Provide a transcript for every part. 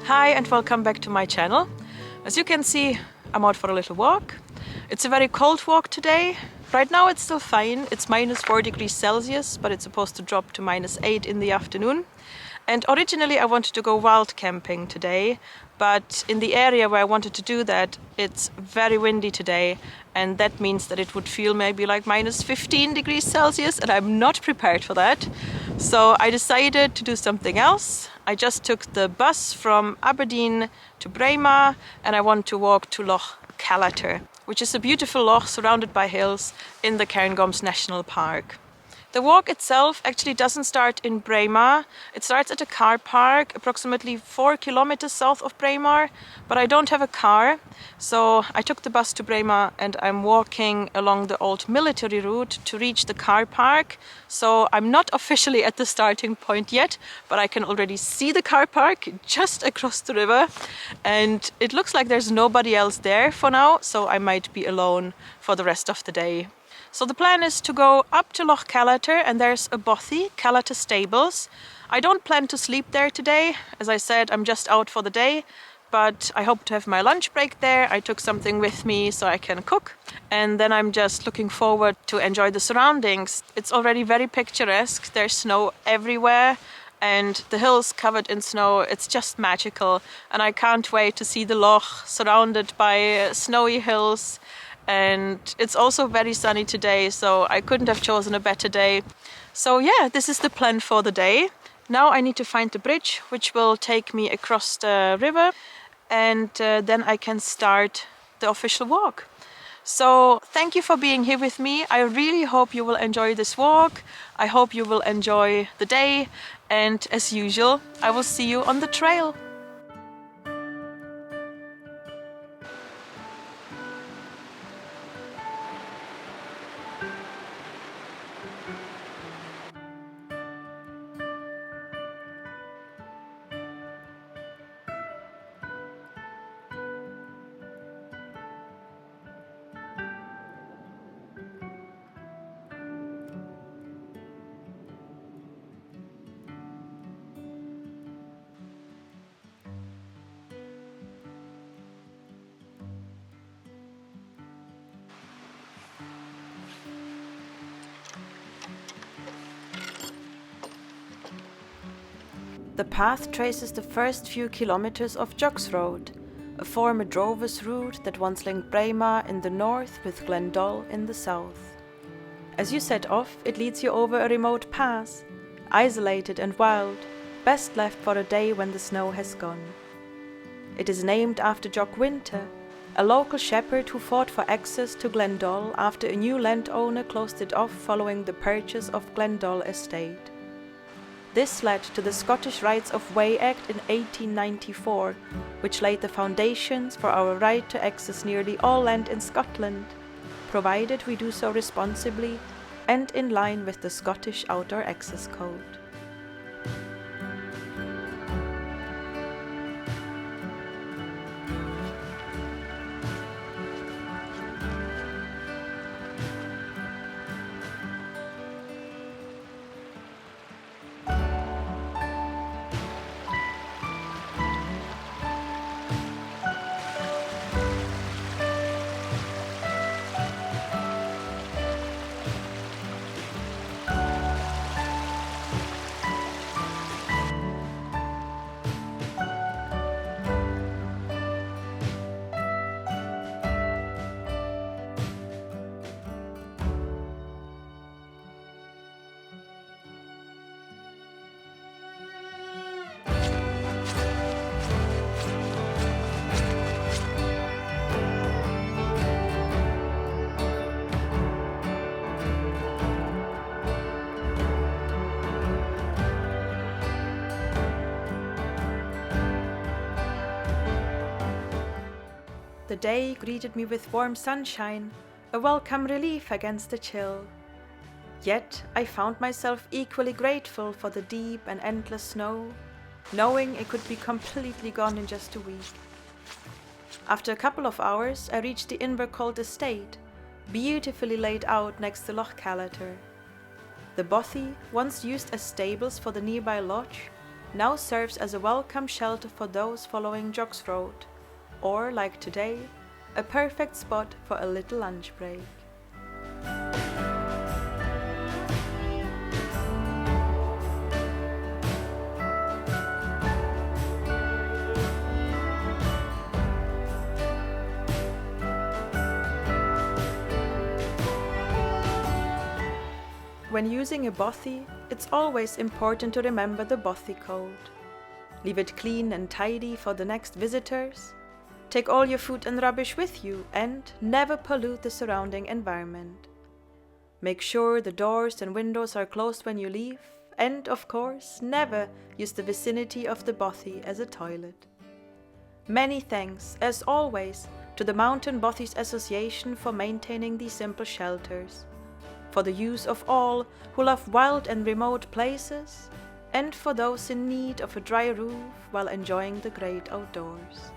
Hi and welcome back to my channel. As you can see, I'm out for a little walk. It's a very cold walk today. Right now it's still fine. It's -4 degrees Celsius, but it's supposed to drop to -8 in the afternoon. And originally I wanted to go wild camping today, but in the area where I wanted to do that, it's very windy today, and that means that it would feel maybe like -15 degrees Celsius, and I'm not prepared for that. So I decided to do something else. I just took the bus from Aberdeen to Braemar, and I want to walk to Loch Callater, which is a beautiful loch surrounded by hills in the Cairngorms National Park. The walk itself actually doesn't start in Braemar. It starts at a car park approximately 4 kilometers south of Braemar, but I don't have a car, so I took the bus to Braemar and I'm walking along the old military route to reach the car park. So I'm not officially at the starting point yet, but I can already see the car park just across the river, and it looks like there's nobody else there for now, so I might be alone for the rest of the day. So the plan is to go up to Loch Callater, and there's a Bothy, Callater Stables. I don't plan to sleep there today. As I said, I'm just out for the day, but I hope to have my lunch break there. I took something with me so I can cook, and then I'm just looking forward to enjoy the surroundings. It's already very picturesque. There's snow everywhere and the hills covered in snow. It's just magical, and I can't wait to see the loch surrounded by snowy hills. And it's also very sunny today, so I couldn't have chosen a better day. So yeah, this is the plan for the day. Now I need to find the bridge which will take me across the river, and then I can start the official walk. So thank you for being here with me. I really hope you will enjoy this walk. I hope you will enjoy the day, and as usual, I will see you on the trail. The path traces the first few kilometers of Jock's Road, a former drovers' route that once linked Braemar in the north with Glendalough in the south. As you set off, it leads you over a remote pass, isolated and wild, best left for a day when the snow has gone. It is named after Jock Winter, a local shepherd who fought for access to Glendalough after a new landowner closed it off following the purchase of Glendalough Estate. This led to the Scottish Rights of Way Act in 1894, which laid the foundations for our right to access nearly all land in Scotland, provided we do so responsibly and in line with the Scottish Outdoor Access Code. The day greeted me with warm sunshine, a welcome relief against the chill. Yet I found myself equally grateful for the deep and endless snow, knowing it could be completely gone in just a week. After a couple of hours, I reached the Invercold estate, beautifully laid out next to Loch Callater. The Bothy, once used as stables for the nearby lodge, now serves as a welcome shelter for those following Jock's Road, or, like today, a perfect spot for a little lunch break. When using a bothy, it's always important to remember the bothy code. Leave it clean and tidy for the next visitors. Take all your food and rubbish with you and never pollute the surrounding environment. Make sure the doors and windows are closed when you leave and, of course, never use the vicinity of the bothy as a toilet. Many thanks, as always, to the Mountain Bothies Association for maintaining these simple shelters, for the use of all who love wild and remote places, and for those in need of a dry roof while enjoying the great outdoors.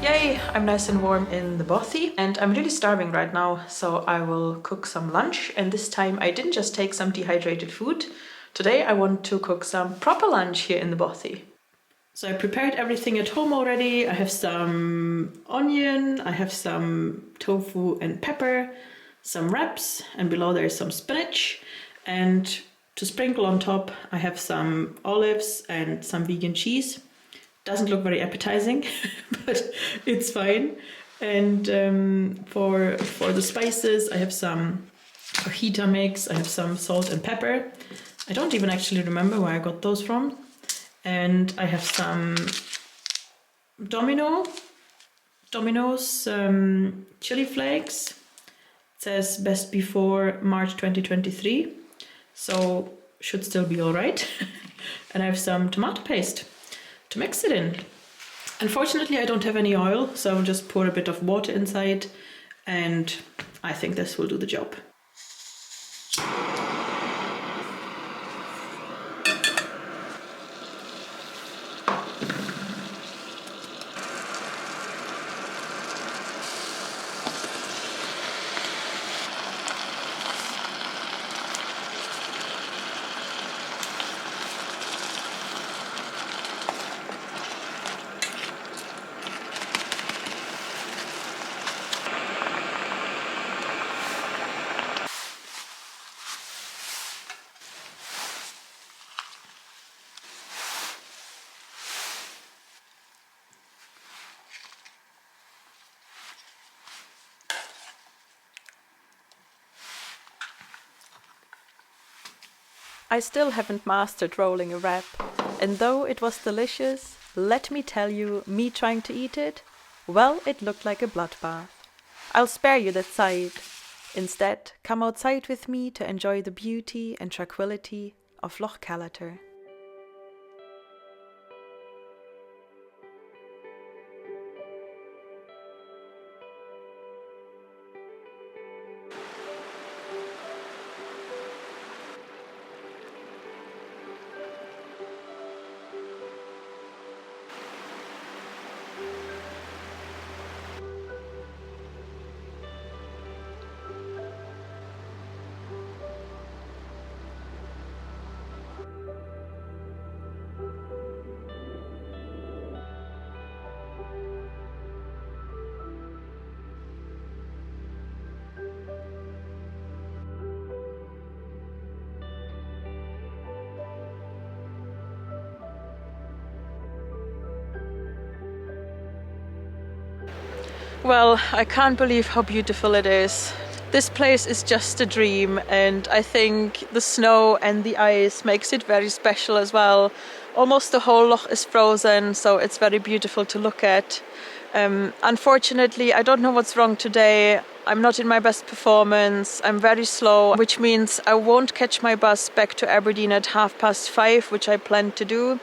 Yay, I'm nice and warm in the bothy and I'm really starving right now, so I will cook some lunch. And this time I didn't just take some dehydrated food. Today I want to cook some proper lunch here in the bothy. So I prepared everything at home already. I have some onion, I have some tofu and pepper, some wraps, and below there is some spinach. And to sprinkle on top, I have some olives and some vegan cheese. Doesn't look very appetizing, but it's fine. And for the spices, I have some fajita mix, I have some salt and pepper. I don't even actually remember where I got those from. And I have some Domino's chili flakes. It says best before March 2023, so should still be all right. And I have some tomato paste to mix it in. Unfortunately, I don't have any oil, so I'll just pour a bit of water inside, and I think this will do the job. I still haven't mastered rolling a wrap, and though it was delicious, let me tell you, me trying to eat it, well, it looked like a bloodbath. I'll spare you that side. Instead, come outside with me to enjoy the beauty and tranquility of Loch Callater. Well, I can't believe how beautiful it is. This place is just a dream, and I think the snow and the ice makes it very special as well. Almost the whole loch is frozen, so it's very beautiful to look at. Unfortunately, I don't know what's wrong today. I'm not in my best performance. I'm very slow, which means I won't catch my bus back to Aberdeen at 5:30, which I planned to do.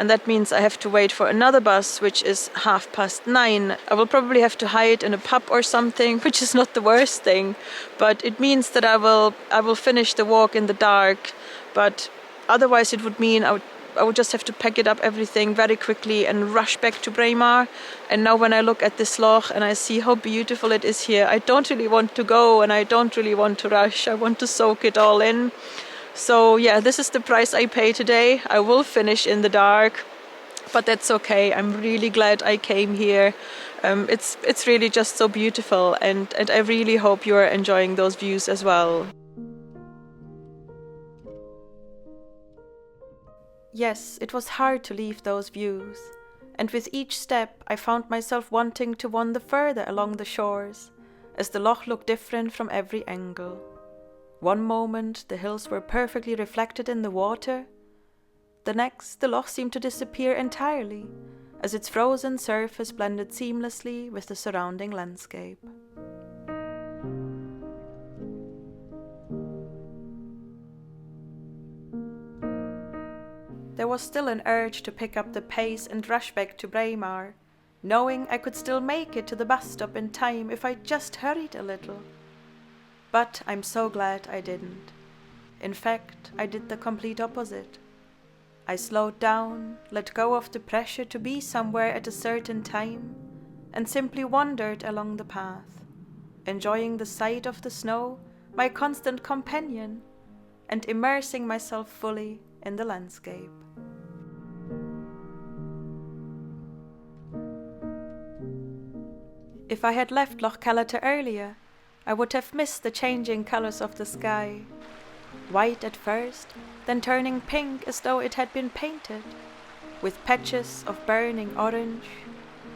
And that means I have to wait for another bus, which is 9:30. I will probably have to hide in a pub or something, which is not the worst thing. But it means that I will finish the walk in the dark. But otherwise it would mean I I would just have to pack it up everything very quickly and rush back to Braemar. And now when I look at this loch and I see how beautiful it is here, I don't really want to go and I don't really want to rush. I want to soak it all in. So yeah, this is the price I pay today. I will finish in the dark, but that's okay. I'm really glad I came here. It's really just so beautiful, and I really hope you are enjoying those views as well. Yes, it was hard to leave those views, and with each step I found myself wanting to wander further along the shores, as the loch looked different from every angle. One moment the hills were perfectly reflected in the water, the next the loch seemed to disappear entirely, as its frozen surface blended seamlessly with the surrounding landscape. There was still an urge to pick up the pace and rush back to Braemar, knowing I could still make it to the bus stop in time if I just hurried a little. But I'm so glad I didn't. In fact, I did the complete opposite. I slowed down, let go of the pressure to be somewhere at a certain time, and simply wandered along the path, enjoying the sight of the snow, my constant companion, and immersing myself fully in the landscape. If I had left Loch Callater earlier, I would have missed the changing colors of the sky. White at first, then turning pink as though it had been painted, with patches of burning orange,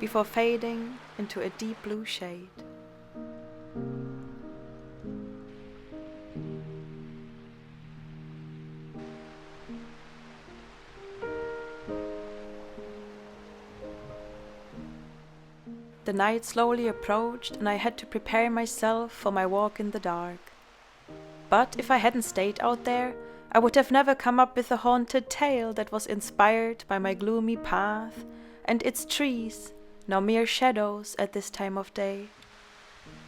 before fading into a deep blue shade. The night slowly approached and I had to prepare myself for my walk in the dark. But if I hadn't stayed out there, I would have never come up with a haunted tale that was inspired by my gloomy path and its trees, now mere shadows at this time of day.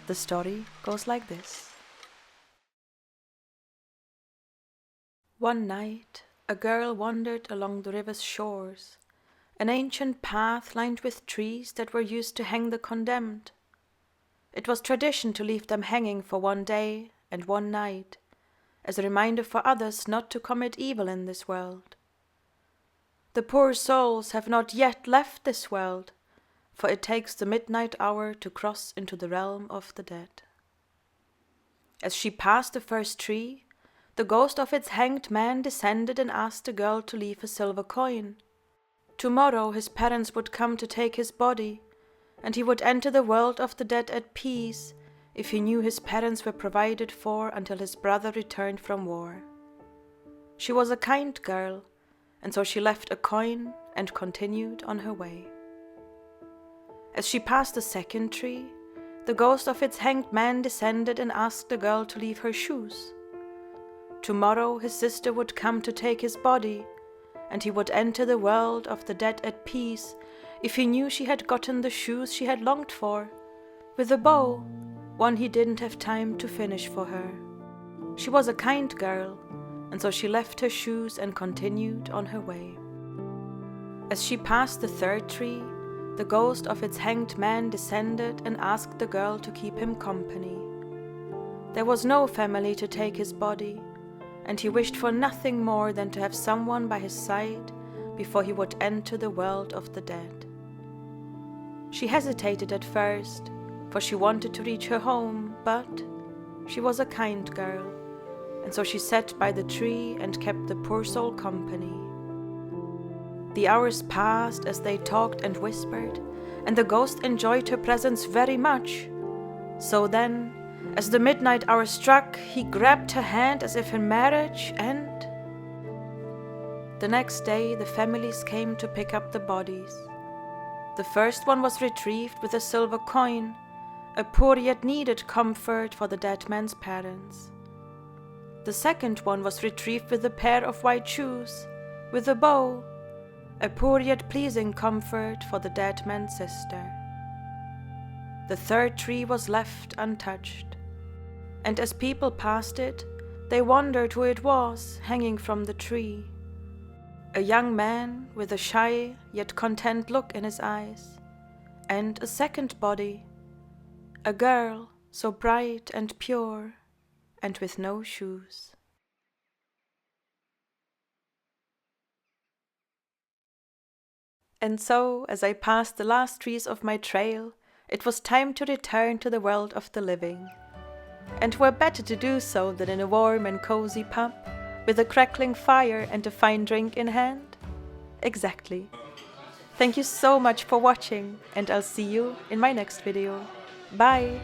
The story goes like this. One night, a girl wandered along the river's shores, an ancient path lined with trees that were used to hang the condemned. It was tradition to leave them hanging for one day and one night, as a reminder for others not to commit evil in this world. The poor souls have not yet left this world, for it takes the midnight hour to cross into the realm of the dead. As she passed the first tree, the ghost of its hanged man descended and asked the girl to leave a silver coin. Tomorrow his parents would come to take his body, and he would enter the world of the dead at peace if he knew his parents were provided for until his brother returned from war. She was a kind girl, and so she left a coin and continued on her way. As she passed the second tree, the ghost of its hanged man descended and asked the girl to leave her shoes. Tomorrow his sister would come to take his body, and he would enter the world of the dead at peace if he knew she had gotten the shoes she had longed for, with a bow, one he didn't have time to finish for her. She was a kind girl, and so she left her shoes and continued on her way. As she passed the third tree, the ghost of its hanged man descended and asked the girl to keep him company. There was no family to take his body, and he wished for nothing more than to have someone by his side before he would enter the world of the dead. She hesitated at first, for she wanted to reach her home, but she was a kind girl, and so she sat by the tree and kept the poor soul company. The hours passed as they talked and whispered, and the ghost enjoyed her presence very much. So then, as the midnight hour struck, he grabbed her hand as if in marriage, and the next day the families came to pick up the bodies. The first one was retrieved with a silver coin, a poor yet needed comfort for the dead man's parents. The second one was retrieved with a pair of white shoes, with a bow, a poor yet pleasing comfort for the dead man's sister. The third tree was left untouched, and as people passed it, they wondered who it was hanging from the tree. A young man with a shy yet content look in his eyes, and a second body, a girl so bright and pure, and with no shoes. And so, as I passed the last trees of my trail, it was time to return to the world of the living. And where better to do so than in a warm and cozy pub, with a crackling fire and a fine drink in hand? Exactly. Thank you so much for watching, and I'll see you in my next video. Bye!